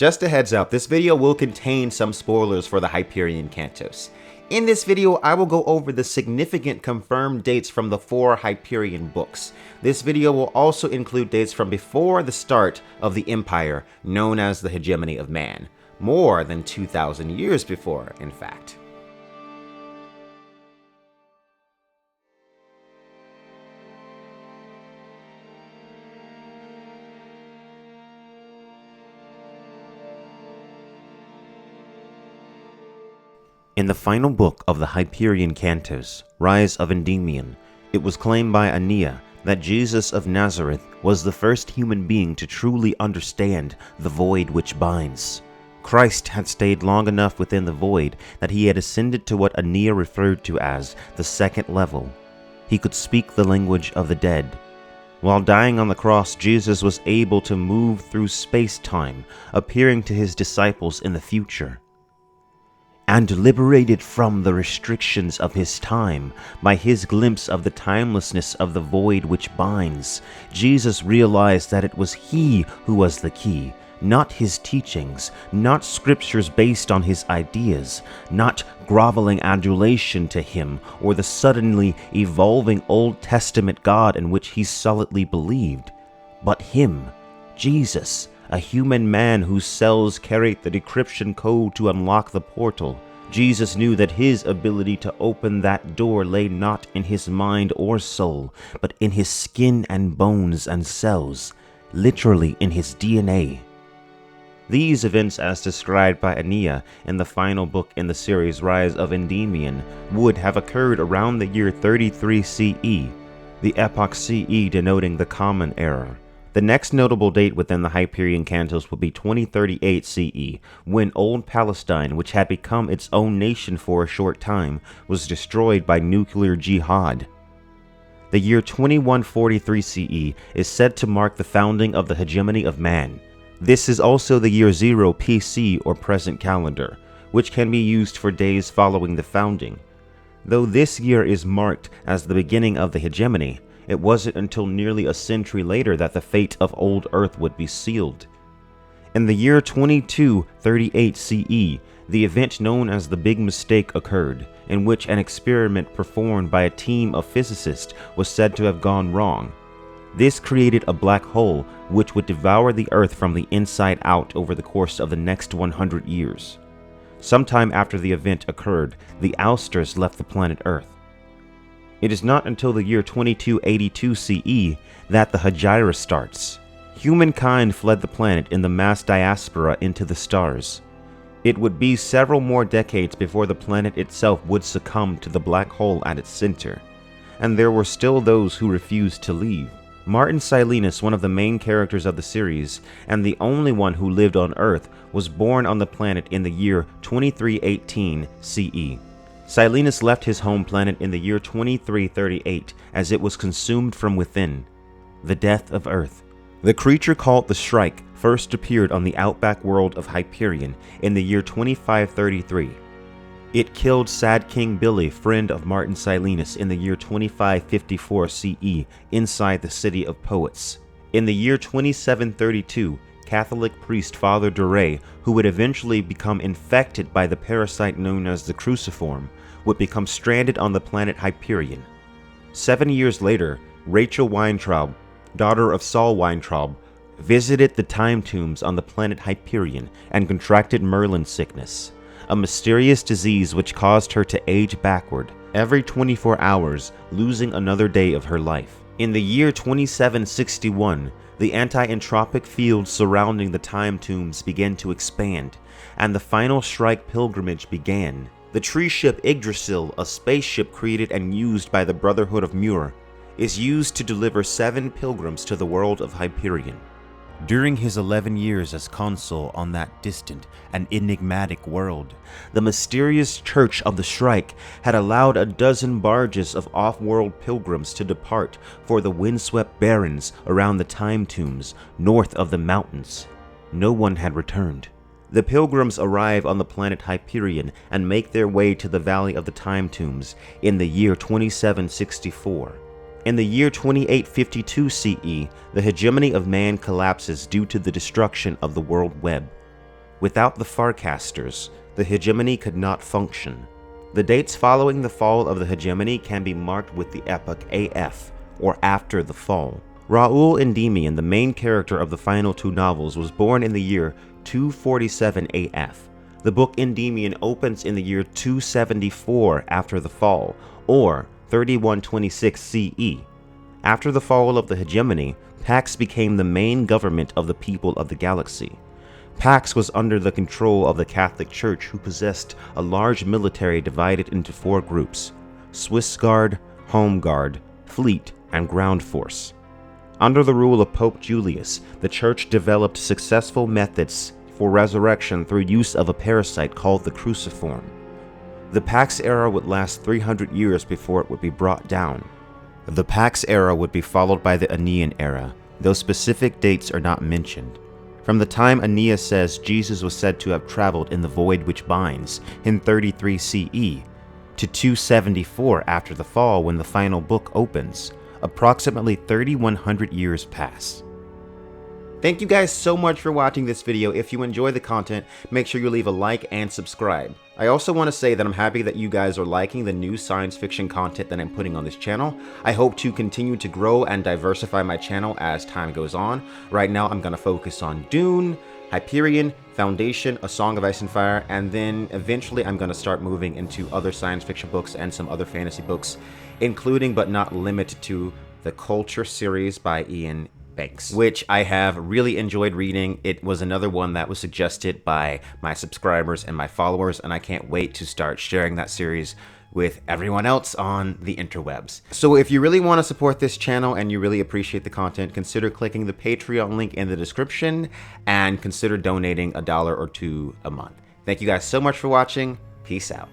Just a heads up, this video will contain some spoilers for the Hyperion Cantos. In this video, I will go over the significant confirmed dates from the 4 Hyperion books. This video will also include dates from before the start of the Empire, known as the Hegemony of Man. More than 2,000 years before, in fact. In the final book of the Hyperion Cantos, Rise of Endymion, it was claimed by Aeneas that Jesus of Nazareth was the first human being to truly understand the void which binds. Christ had stayed long enough within the void that he had ascended to what Aeneas referred to as the second level. He could speak the language of the dead. While dying on the cross, Jesus was able to move through space-time, appearing to his disciples in the future. And liberated from the restrictions of his time by his glimpse of the timelessness of the void which binds, Jesus realized that it was he who was the key, not his teachings, not scriptures based on his ideas, not groveling adulation to him or the suddenly evolving Old Testament God in which he solidly believed, but him, Jesus, a human man whose cells carried the decryption code to unlock the portal. Jesus knew that his ability to open that door lay not in his mind or soul, but in his skin and bones and cells, literally in his DNA. These events, as described by Aeneas in the final book in the series Rise of Endymion, would have occurred around the year 33 CE, the epoch CE denoting the Common Era. The next notable date within the Hyperion Cantos would be 2038 CE, when Old Palestine, which had become its own nation for a short time, was destroyed by nuclear jihad. The year 2143 CE is said to mark the founding of the Hegemony of Man. This is also the year 0 PC or present calendar, which can be used for days following the founding. Though this year is marked as the beginning of the Hegemony, it wasn't until nearly a century later that the fate of old Earth would be sealed. In the year 2238 CE, the event known as the Big Mistake occurred, in which an experiment performed by a team of physicists was said to have gone wrong. This created a black hole which would devour the Earth from the inside out over the course of the next 100 years. Sometime after the event occurred, the ousters left the planet Earth. It is not until the year 2282 CE that the Hegira starts. Humankind fled the planet in the mass diaspora into the stars. It would be several more decades before the planet itself would succumb to the black hole at its center, and there were still those who refused to leave. Martin Silenus, one of the main characters of the series, and the only one who lived on Earth, was born on the planet in the year 2318 CE. Silenus left his home planet in the year 2338 as it was consumed from within. The death of Earth. The creature called the Shrike first appeared on the outback world of Hyperion in the year 2533. It killed Sad King Billy, friend of Martin Silenus, in the year 2554 CE inside the City of Poets. In the year 2732, Catholic priest Father Duray, who would eventually become infected by the parasite known as the cruciform, would become stranded on the planet Hyperion. 7 years later, Rachel Weintraub, daughter of Saul Weintraub, visited the time tombs on the planet Hyperion and contracted Merlin sickness, a mysterious disease which caused her to age backward every 24 hours, losing another day of her life. In the year 2761, the anti-entropic field surrounding the time tombs began to expand, and the final Shrike pilgrimage began. The tree ship Yggdrasil, a spaceship created and used by the Brotherhood of Muir, is used to deliver 7 pilgrims to the world of Hyperion. During his 11 years as consul on that distant and enigmatic world, the mysterious Church of the Shrike had allowed a dozen barges of off-world pilgrims to depart for the windswept barrens around the time tombs north of the mountains. No one had returned. The pilgrims arrive on the planet Hyperion and make their way to the Valley of the Time Tombs in the year 2764. In the year 2852 CE, the hegemony of man collapses due to the destruction of the world web. Without the Farcasters, the Hegemony could not function. The dates following the fall of the Hegemony can be marked with the epoch AF, or After the Fall. Raoul Endymion, the main character of the final two novels, was born in the year 247 AF. The book Endymion opens in the year 274 after the fall, or 3126 CE. After the fall of the Hegemony, Pax became the main government of the people of the galaxy. Pax was under the control of the Catholic Church, who possessed a large military divided into 4 groups: Swiss Guard, Home Guard, Fleet, and Ground Force. Under the rule of Pope Julius, the Church developed successful methods for resurrection through use of a parasite called the cruciform. The Pax era would last 300 years before it would be brought down. The Pax era would be followed by the Aenean era, though specific dates are not mentioned. From the time Aeneas says Jesus was said to have traveled in the void which binds, in 33 CE, to 274 after the fall when the final book opens, approximately 3,100 years pass. Thank you guys so much for watching this video. If you enjoy the content, make sure you leave a like and subscribe. I also want to say that I'm happy that you guys are liking the new science fiction content that I'm putting on this channel. I hope to continue to grow and diversify my channel as time goes on. Right now I'm going to focus on Dune, Hyperion, Foundation, A Song of Ice and Fire, and then eventually I'm going to start moving into other science fiction books and some other fantasy books, including but not limited to the Culture series by Ian Banks, which I have really enjoyed reading. It was another one that was suggested by my subscribers and my followers, and I can't wait to start sharing that series with everyone else on the interwebs. So if you really want to support this channel and you really appreciate the content, consider clicking the Patreon link in the description and consider donating $1 or $2 a month. Thank you guys so much for watching. Peace out.